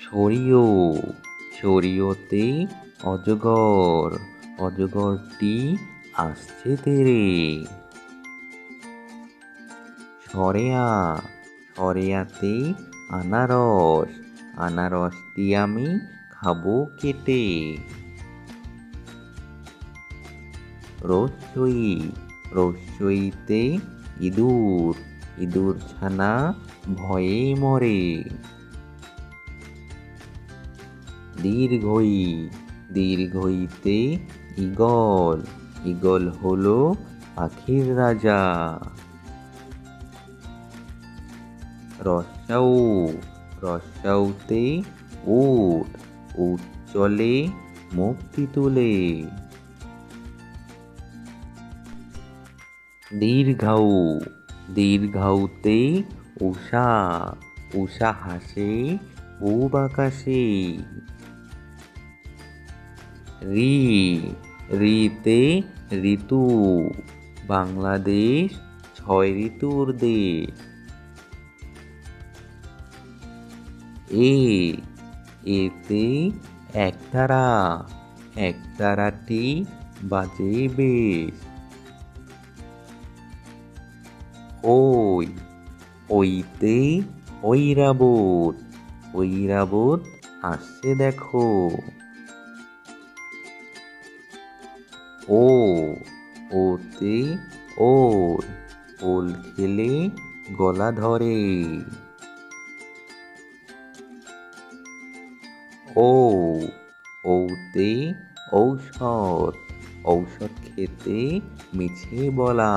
ছড়িও ছড়িওতে অজগর, অজগরটি আসছে তেরে। সরেয়া সরেয়াতে আনারস, আনারসটি আমি খাবো কেটে। রস্যই রস্যইতে ইঁদুর, ইঁদুর ছানা ভয়ে মরে। দীর্ঘই দীর্ঘইতে ঈগল, ঈগল হলো পাখির রাজা। রস্যাউ রস্যাউতে উট, উট চলে মুক্তি তুলে। দীর্ঘাউ দীর্ঘাউতে উষা, উষা হাসে পূব আকাশে। রি রিতে ঋতু, বাংলাদেশ 6 ঋতুর দেশ। এতে একতারা, একতারাটি বাজে বেশ। ওইতে ঐরাবত, ঐরাবত আসছে দেখো। ওতে ওল, ওল খেলে গলা ধরে। ওতে ঔষধ, ঔষধ খেতে মিছে বলা।